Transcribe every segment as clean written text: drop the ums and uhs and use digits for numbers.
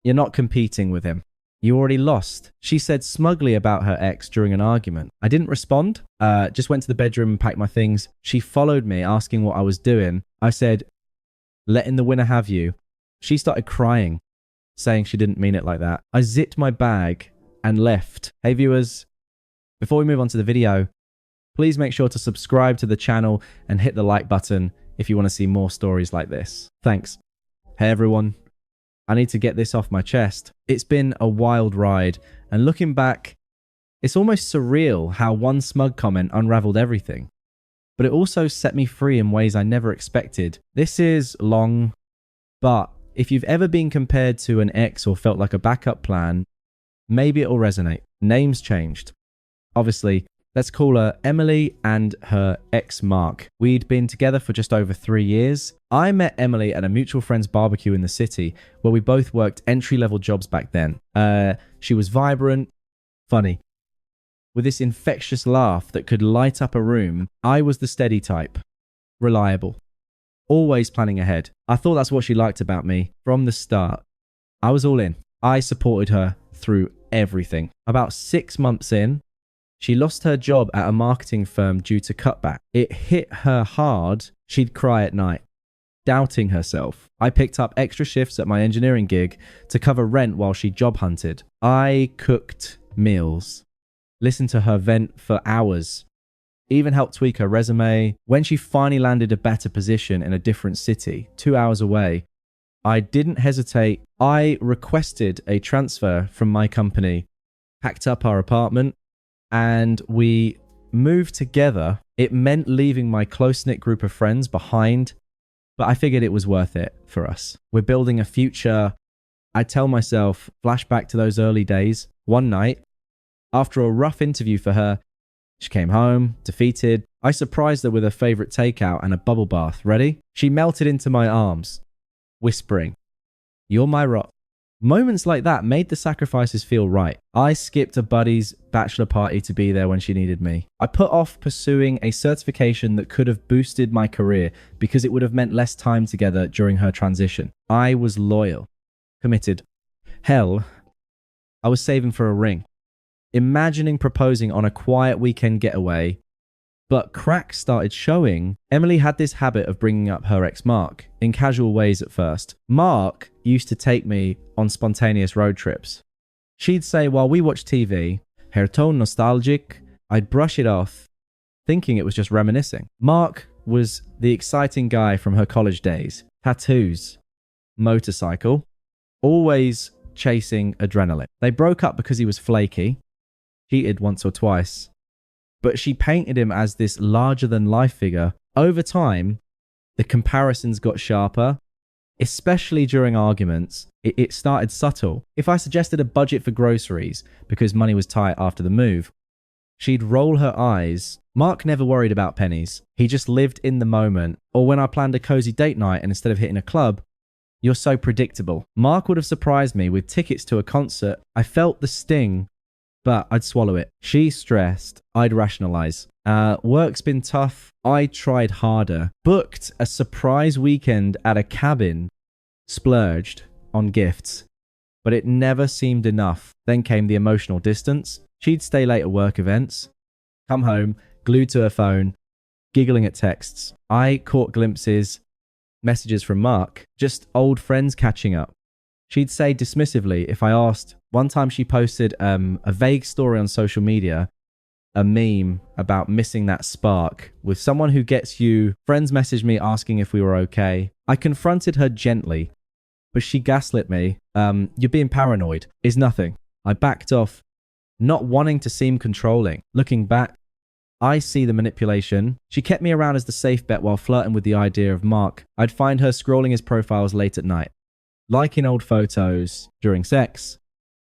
You're not competing with him. You already lost. She said smugly about her ex during an argument. I didn't respond. Just went to the bedroom and packed my things. She followed me, asking what I was doing. I said, letting the winner have you. She started crying, saying she didn't mean it like that. I zipped my bag and left. Hey viewers, before we move on to the video, please make sure to subscribe to the channel and hit the like button if you want to see more stories like this. Thanks. Hey everyone. I need to get this off my chest. It's been a wild ride, and looking back, it's almost surreal how one smug comment unraveled everything. But it also set me free in ways I never expected. This is long, but if you've ever been compared to an ex or felt like a backup plan, maybe it'll resonate. Names changed. Obviously, let's call her Emily and her ex Mark. We'd been together for just over 3 years. I met Emily at a mutual friend's barbecue in the city where we both worked entry-level jobs back then. She was vibrant, funny, with this infectious laugh that could light up a room. I was the steady type, reliable, always planning ahead. I thought that's what she liked about me from the start. I was all in. I supported her through everything. About 6 months in, she lost her job at a marketing firm due to cutback. It hit her hard. She'd cry at night, doubting herself. I picked up extra shifts at my engineering gig to cover rent while she job hunted. I cooked meals, listened to her vent for hours, even helped tweak her resume. When she finally landed a better position in a different city, 2 hours away, I didn't hesitate. I requested a transfer from my company, packed up our apartment, and we moved together. It meant leaving my close-knit group of friends behind, but I figured it was worth it for us. We're building a future. I tell myself, flashback to those early days. One night, after a rough interview for her, she came home, defeated. I surprised her with her favorite takeout and a bubble bath. Ready? She melted into my arms, whispering, "You're my rock." Moments like that made the sacrifices feel right. I skipped a buddy's bachelor party to be there when she needed me. I put off pursuing a certification that could have boosted my career because it would have meant less time together during her transition. I was loyal, committed. Hell, I was saving for a ring, imagining proposing on a quiet weekend getaway. But cracks started showing. Emily had this habit of bringing up her ex Mark, in casual ways at first. Mark used to take me on spontaneous road trips. She'd say while we watched TV, her tone nostalgic, I'd brush it off, thinking it was just reminiscing. Mark was the exciting guy from her college days. Tattoos, motorcycle, always chasing adrenaline. They broke up because he was flaky, cheated once or twice, but she painted him as this larger-than-life figure. Over time, the comparisons got sharper, especially during arguments. It started subtle. If I suggested a budget for groceries because money was tight after the move, she'd roll her eyes. Mark never worried about pennies. He just lived in the moment. Or when I planned a cozy date night and instead of hitting a club, "You're so predictable." Mark would have surprised me with tickets to a concert. I felt the sting, but I'd swallow it. She stressed, I'd rationalize. Work's been tough. I tried harder. Booked a surprise weekend at a cabin. Splurged on gifts. But it never seemed enough. Then came the emotional distance. She'd stay late at work events, come home, glued to her phone, giggling at texts. I caught glimpses, messages from Mark, just old friends catching up. She'd say dismissively if I asked. One time she posted a vague story on social media, a meme about missing that spark with someone who gets you. Friends messaged me asking if we were okay. I confronted her gently, but she gaslit me. "You're being paranoid. It's nothing." I backed off, not wanting to seem controlling. Looking back, I see the manipulation. She kept me around as the safe bet while flirting with the idea of Mark. I'd find her scrolling his profiles late at night, liking old photos during sex.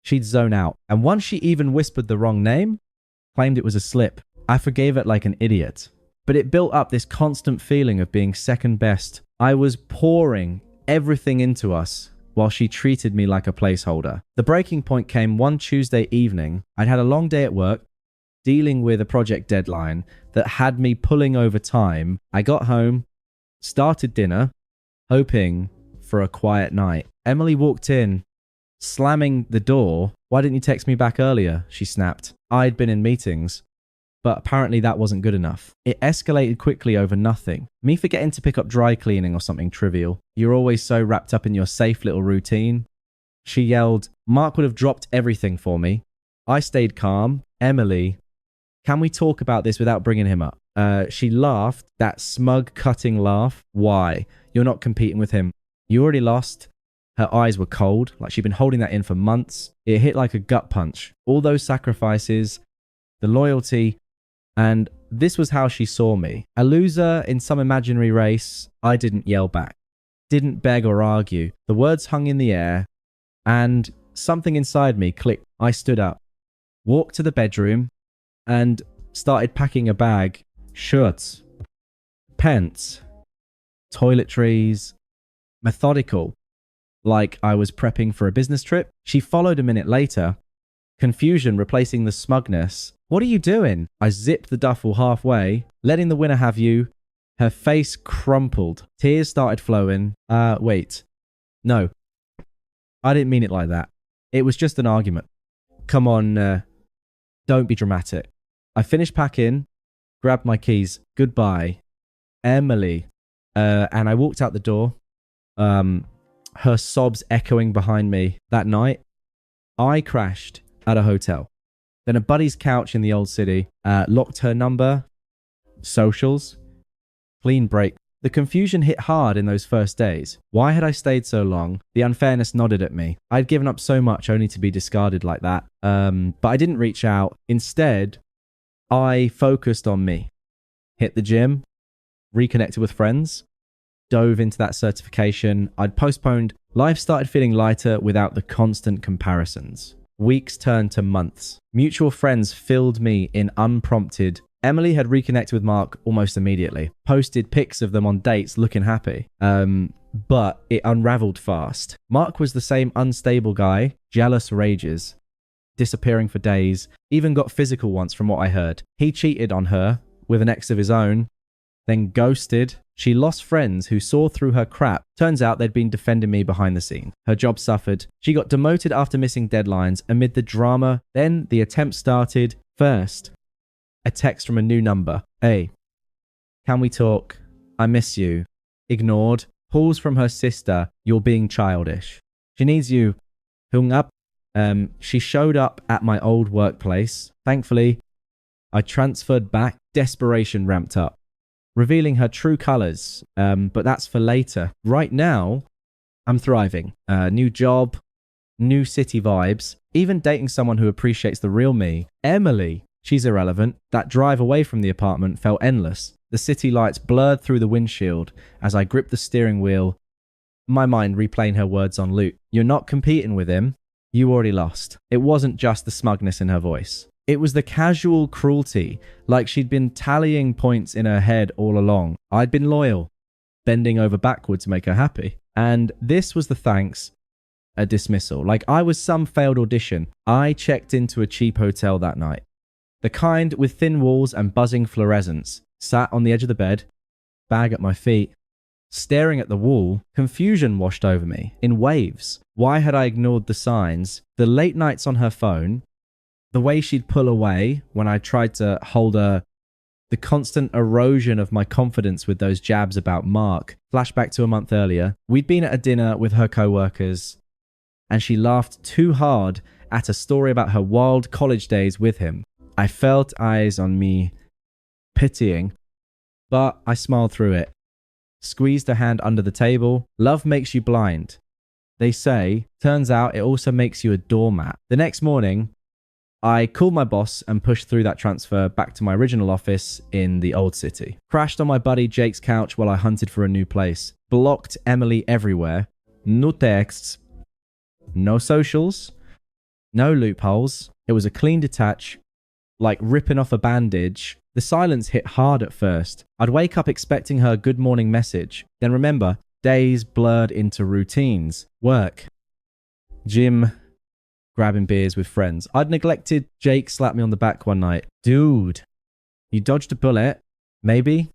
She'd zone out. And once she even whispered the wrong name, claimed it was a slip. I forgave it like an idiot. But it built up this constant feeling of being second best. I was pouring everything into us while she treated me like a placeholder. The breaking point came one Tuesday evening. I'd had a long day at work, dealing with a project deadline that had me pulling over time. I got home, started dinner, hoping for a quiet night. Emily walked in, Slamming the door. Why didn't you text me back earlier? She snapped. I'd been in meetings, but apparently that wasn't good enough. It escalated quickly over nothing. Me forgetting to pick up dry cleaning or something trivial. You're always so wrapped up in your safe little routine. She yelled, Mark would have dropped everything for me. I stayed calm. Emily, can we talk about this without bringing him up? She laughed, that smug, cutting laugh. Why? You're not competing with him. You already lost. Her eyes were cold, like she'd been holding that in for months. It hit like a gut punch. All those sacrifices, the loyalty, and this was how she saw me. A loser in some imaginary race. I didn't yell back. Didn't beg or argue. The words hung in the air, and something inside me clicked. I stood up, walked to the bedroom, and started packing a bag. Shirts, pants, toiletries, methodical, like I was prepping for a business trip. She followed a minute later, confusion replacing the smugness. What are you doing? I zipped the duffel halfway, letting the winner have you. Her face crumpled. Tears started flowing. Wait. No. I didn't mean it like that. It was just an argument. Come on, don't be dramatic. I finished packing, grabbed my keys. Goodbye, Emily. And I walked out the door. Her sobs echoing behind me. That night, I crashed at a hotel. Then a buddy's couch in the old city. Locked her number, socials, clean break. The confusion hit hard in those first days. Why had I stayed so long? The unfairness nodded at me. I'd given up so much only to be discarded like that. But I didn't reach out. Instead, I focused on me. Hit the gym, reconnected with friends, dove into that certification. I'd postponed. Life started feeling lighter without the constant comparisons. Weeks turned to months. Mutual friends filled me in unprompted. Emily had reconnected with Mark almost immediately. Posted pics of them on dates looking happy. But it unraveled fast. Mark was the same unstable guy, jealous rages, disappearing for days, even got physical once from what I heard. He cheated on her with an ex of his own, then ghosted. She lost friends who saw through her crap. Turns out they'd been defending me behind the scene. Her job suffered. She got demoted after missing deadlines amid the drama. Then the attempt started. First, a text from a new number. Hey, can we talk? I miss you. Ignored. Calls from her sister. You're being childish. She needs you. Hung up. She showed up at my old workplace. Thankfully, I transferred back. Desperation ramped up, revealing her true colors. But that's for later. Right now, I'm thriving. New job, new city vibes, even dating someone who appreciates the real me. Emily, she's irrelevant. That drive away from the apartment felt endless. The city lights blurred through the windshield as I gripped the steering wheel, my mind replaying her words on loop. You're not competing with him. You already lost. It wasn't just the smugness in her voice. It was the casual cruelty, like she'd been tallying points in her head all along. I'd been loyal, bending over backward to make her happy. And this was the thanks, a dismissal. Like I was some failed audition. I checked into a cheap hotel that night. The kind with thin walls and buzzing fluorescents. Sat on the edge of the bed, bag at my feet. Staring at the wall, confusion washed over me in waves. Why had I ignored the signs? The late nights on her phone, the way she'd pull away when I tried to hold her, the constant erosion of my confidence with those jabs about Mark. Flashback to a month earlier. We'd been at a dinner with her co-workers, and she laughed too hard at a story about her wild college days with him. I felt eyes on me, pitying, but I smiled through it. Squeezed her hand under the table. Love makes you blind, they say. Turns out it also makes you a doormat. The next morning, I called my boss and pushed through that transfer back to my original office in the old city. Crashed on my buddy Jake's couch while I hunted for a new place. Blocked Emily everywhere. No texts. No socials. No loopholes. It was a clean detach, like ripping off a bandage. The silence hit hard at first. I'd wake up expecting her good morning message. Then remember, days blurred into routines. Work. Gym. Grabbing beers with friends. I'd neglected. Jake slapped me on the back one night. Dude, you dodged a bullet, maybe,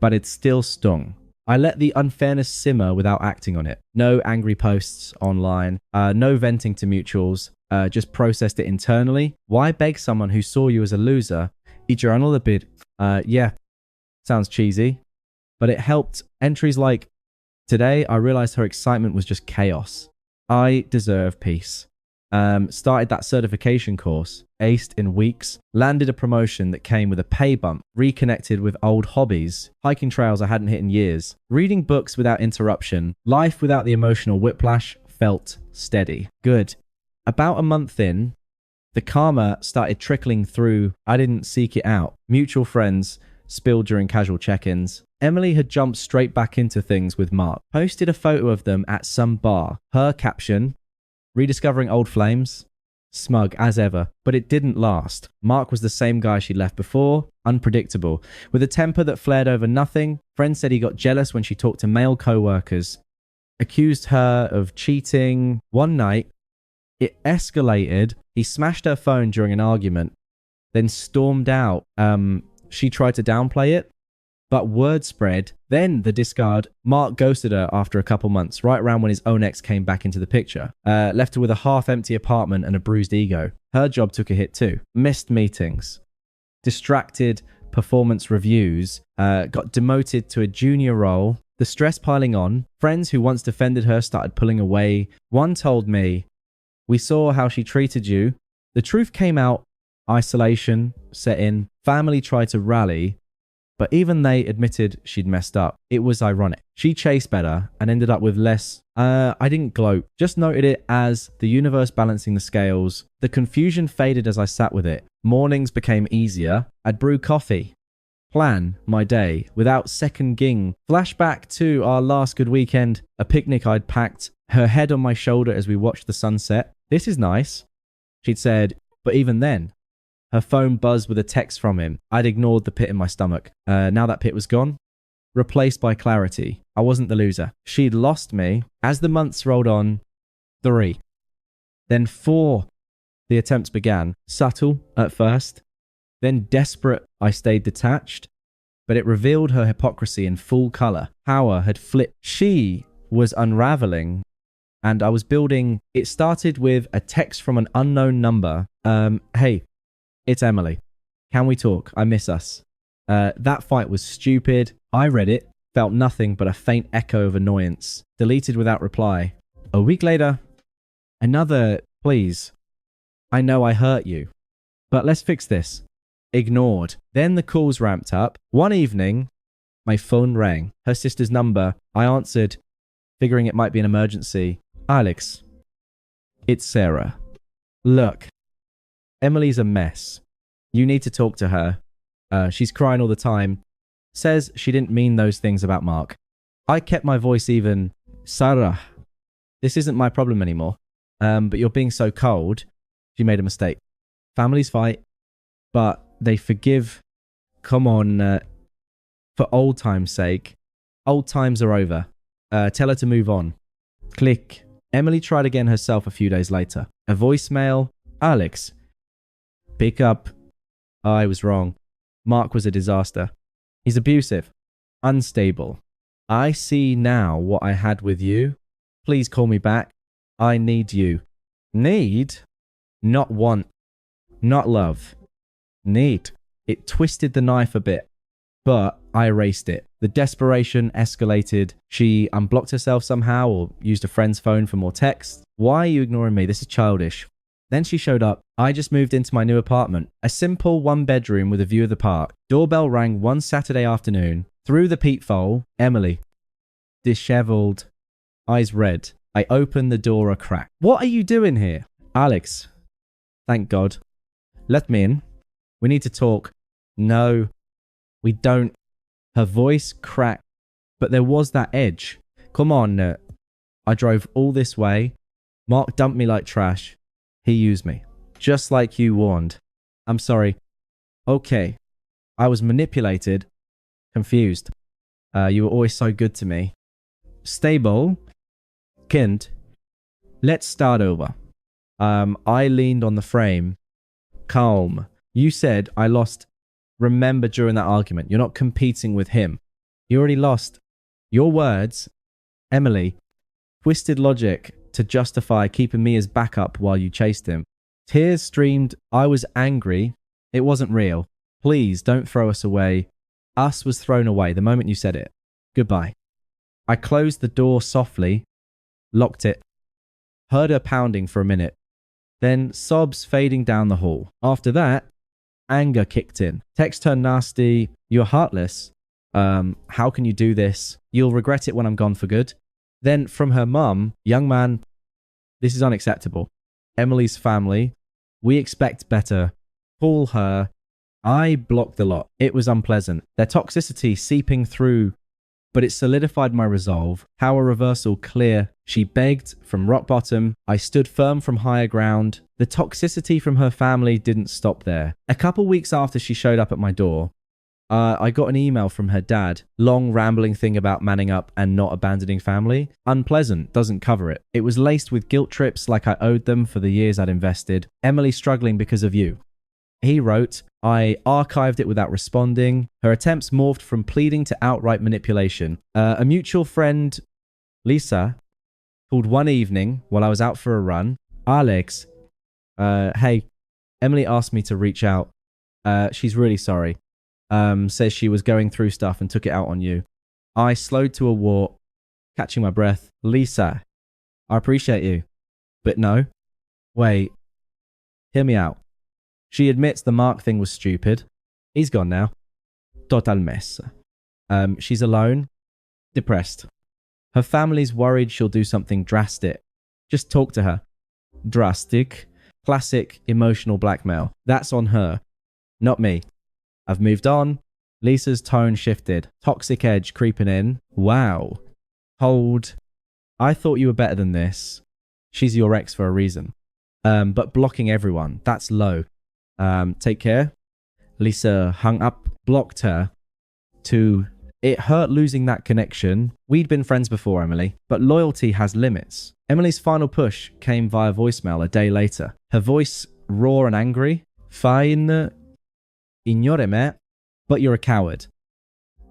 but it still stung. I let the unfairness simmer without acting on it. No angry posts online, no venting to mutuals, just processed it internally. Why beg someone who saw you as a loser? I journal a bit. Yeah, sounds cheesy, but it helped. Entries like, today I realized her excitement was just chaos. I deserve peace. Started that certification course, aced in weeks, landed a promotion that came with a pay bump, reconnected with old hobbies, hiking trails I hadn't hit in years, reading books without interruption, life without the emotional whiplash felt steady. Good. About a month in, the karma started trickling through. I didn't seek it out. Mutual friends spilled during casual check-ins. Emily had jumped straight back into things with Mark. Posted a photo of them at some bar. Her caption, rediscovering old flames, smug as ever, but it didn't last. Mark was the same guy she left before, unpredictable, with a temper that flared over nothing. Friends said he got jealous when she talked to male co-workers, accused her of cheating. One night, it escalated. He smashed her phone during an argument, then stormed out. She tried to downplay it, but word spread. Then the discard. Mark ghosted her after a couple months, right around when his own ex came back into the picture. Left her with a half-empty apartment and a bruised ego. Her job took a hit too. Missed meetings. Distracted performance reviews. Got demoted to a junior role. The stress piling on. Friends who once defended her started pulling away. One told me, we saw how she treated you. The truth came out. Isolation set in. Family tried to rally, but even they admitted she'd messed up. It was ironic. She chased better and ended up with less. I didn't gloat. Just noted it as the universe balancing the scales. The confusion faded as I sat with it. Mornings became easier. I'd brew coffee. Plan my day without second ging. Flashback to our last good weekend. A picnic I'd packed. Her head on my shoulder as we watched the sunset. This is nice, she'd said, but even then, her phone buzzed with a text from him. I'd ignored the pit in my stomach. Now that pit was gone, replaced by clarity. I wasn't the loser. She'd lost me. As the months rolled on, 3. Then 4. The attempts began. Subtle at first. Then desperate, I stayed detached. But it revealed her hypocrisy in full color. Power had flipped. She was unraveling. And I was building. It started with a text from an unknown number. Hey, it's Emily. Can we talk? I miss us. That fight was stupid. I read it, felt nothing but a faint echo of annoyance. Deleted without reply. A week later, another, please. I know I hurt you, but let's fix this. Ignored. Then the calls ramped up. One evening, my phone rang. Her sister's number. I answered, figuring it might be an emergency. Alex, it's Sarah. Look, Emily's a mess. You need to talk to her. She's crying all the time. Says she didn't mean those things about Mark. I kept my voice even. Sarah, this isn't my problem anymore. But you're being so cold. She made a mistake. Families fight, but they forgive. Come on, for old time's sake. Old times are over. Tell her to move on. Click. Emily tried again herself a few days later. A voicemail. Alex, pick up. I was wrong. Mark was a disaster. He's abusive. Unstable. I see now what I had with you. Please call me back. I need you. Need? Not want. Not love. Need. It twisted the knife a bit, but I erased it. The desperation escalated. She unblocked herself somehow or used a friend's phone for more text. Why are you ignoring me? This is childish. Then she showed up. I just moved into my new apartment. A simple 1-bedroom with a view of the park. Doorbell rang one Saturday afternoon. Through the peephole, Emily. Disheveled. Eyes red. I opened the door a crack. What are you doing here? Alex. Thank God. Let me in. We need to talk. No, we don't. Her voice cracked, but there was that edge. Come on, I drove all this way. Mark dumped me like trash. He used me, just like you warned. I'm sorry. Okay. I was manipulated, confused. You were always so good to me. Stable. Kind. Let's start over. I leaned on the frame. Calm. You said I lost. Remember during that argument, you're not competing with him. You already lost. Your words, Emily, twisted logic to justify keeping me as backup while you chased him. Tears streamed. I was angry. It wasn't real. Please don't throw us away. Us was thrown away the moment you said it. Goodbye. I closed the door softly, locked it, heard her pounding for a minute, then sobs fading down the hall. After that, anger kicked in. Text turned nasty. You're heartless. How can you do this? You'll regret it when I'm gone for good. Then from her mum, young man, this is unacceptable. Emily's family, we expect better. Call her. I blocked the lot. It was unpleasant. Their toxicity seeping through, but it solidified my resolve. Power reversal clear. She begged from rock bottom. I stood firm from higher ground. The toxicity from her family didn't stop there. A couple weeks after she showed up at my door, I got an email from her dad. Long rambling thing about manning up and not abandoning family. Unpleasant, doesn't cover it. It was laced with guilt trips like I owed them for the years I'd invested. Emily struggling because of you. He wrote, I archived it without responding. Her attempts morphed from pleading to outright manipulation. A mutual friend, Lisa, called one evening while I was out for a run. Alex, hey, Emily asked me to reach out. She's really sorry. Says she was going through stuff and took it out on you. I slowed to a walk, catching my breath. Lisa, I appreciate you. But no. Wait. Hear me out. She admits the Mark thing was stupid. He's gone now. Total mess. She's alone. Depressed. Her family's worried she'll do something drastic. Just talk to her. Drastic. Classic emotional blackmail. That's on her. Not me. I've moved on. Lisa's tone shifted. Toxic edge creeping in. Wow. Hold. I thought you were better than this. She's your ex for a reason. But blocking everyone. That's low. Take care. Lisa hung up, blocked her. It hurt losing that connection. We'd been friends before, Emily, but loyalty has limits. Emily's final push came via voicemail a day later. Her voice raw and angry. Fine. Ignore me, but you're a coward.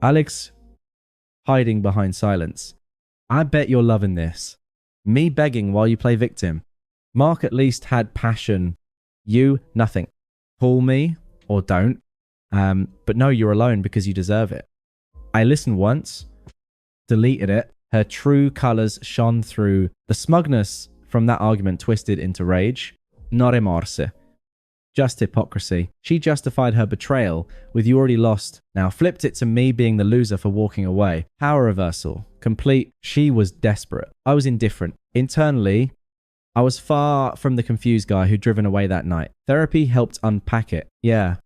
Alex hiding behind silence. I bet you're loving this. Me begging while you play victim. Mark at least had passion. You, nothing. Call me or don't. But no, you're alone because you deserve it. I listened once, deleted it. Her true colors shone through. The smugness from that argument twisted into rage. No remorse. Just hypocrisy. She justified her betrayal with you already lost. Now flipped it to me being the loser for walking away. Power reversal. Complete. She was desperate. I was indifferent. Internally, I was far from the confused guy who'd driven away that night. Therapy helped unpack it. Yeah.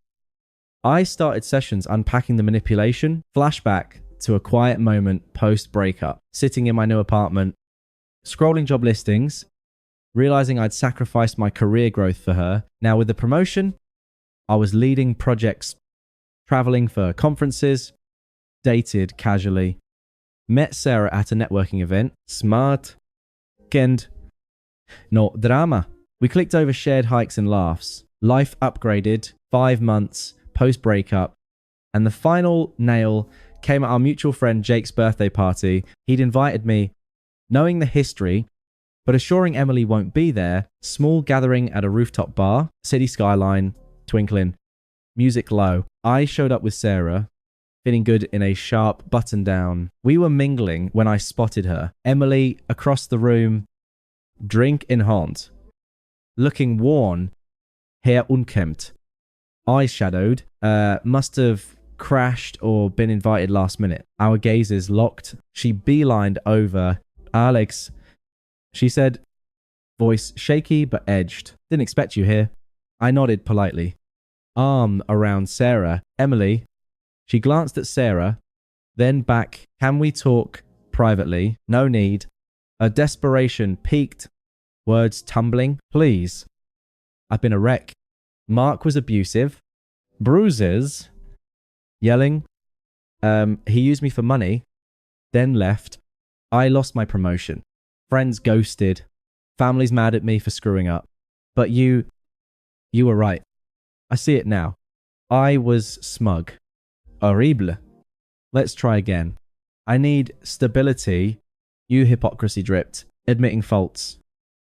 I started sessions unpacking the manipulation. Flashback to a quiet moment post-breakup. Sitting in my new apartment, scrolling job listings, realizing I'd sacrificed my career growth for her. Now with the promotion, I was leading projects, traveling for conferences, dated casually, met Sarah at a networking event. Smart. Kend. No drama. We clicked over shared hikes and laughs. Life upgraded. 5 months post-breakup. And the final nail came at our mutual friend Jake's birthday party. He'd invited me, knowing the history, but assuring Emily won't be there. Small gathering at a rooftop bar. City skyline, twinkling. Music low. I showed up with Sarah, feeling good in a sharp button down. We were mingling when I spotted her. Emily across the room, drink in hand. Looking worn, hair unkempt. Eyes shadowed. Must have crashed or been invited last minute. Our gazes locked. She beelined over. Alex, she said, voice shaky but edged. Didn't expect you here. I nodded politely. Arm around Sarah. Emily. She glanced at Sarah, then back. Can we talk privately? No need. Her desperation peaked. Words tumbling. Please. I've been a wreck. Mark was abusive. Bruises. Yelling. He used me for money. Then left. I lost my promotion. Friends ghosted. Family's mad at me for screwing up. But you were right. I see it now. I was smug. Horrible. Let's try again. I need stability. You hypocrisy dripped, admitting faults,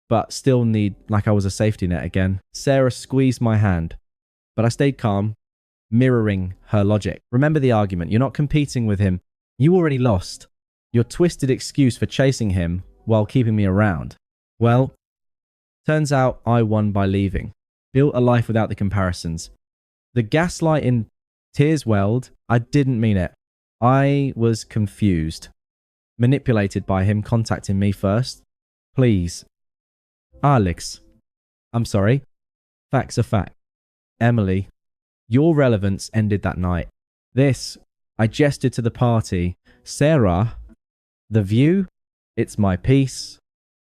but still need like I was a safety net again. Sarah squeezed my hand, but I stayed calm, mirroring her logic. Remember the argument. You're not competing with him. You already lost. Your twisted excuse for chasing him while keeping me around. Well, turns out I won by leaving. Built a life without the comparisons. The gaslighting tears welled. I didn't mean it. I was confused. Manipulated by him contacting me first. Please. Alex. I'm sorry. Facts are fact. Emily. Your relevance ended that night. This, I gestured to the party. Sarah. The view. It's my peace.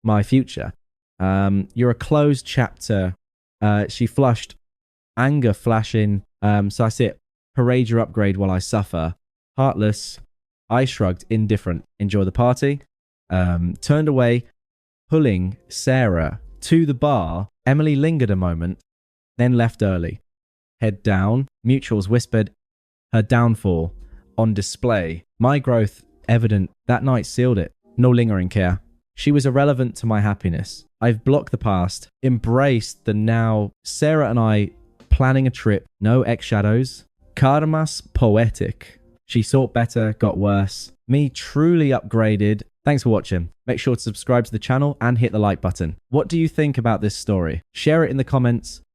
My future. You're a closed chapter. She flushed. Anger flashing. So I sit. Parade your upgrade while I suffer. Heartless. I shrugged, indifferent. Enjoy the party. Turned away, pulling Sarah to the bar. Emily lingered a moment, then left early. Head down. Mutuals whispered. Her downfall on display. My growth evident. That night sealed it. No lingering care. She was irrelevant to my happiness. I've blocked the past, embraced the now. Sarah and I planning a trip. No ex-shadows. Karma's poetic. She sought better, got worse. Me truly upgraded. Thanks for watching. Make sure to subscribe to the channel and hit the like button. What do you think about this story? Share it in the comments.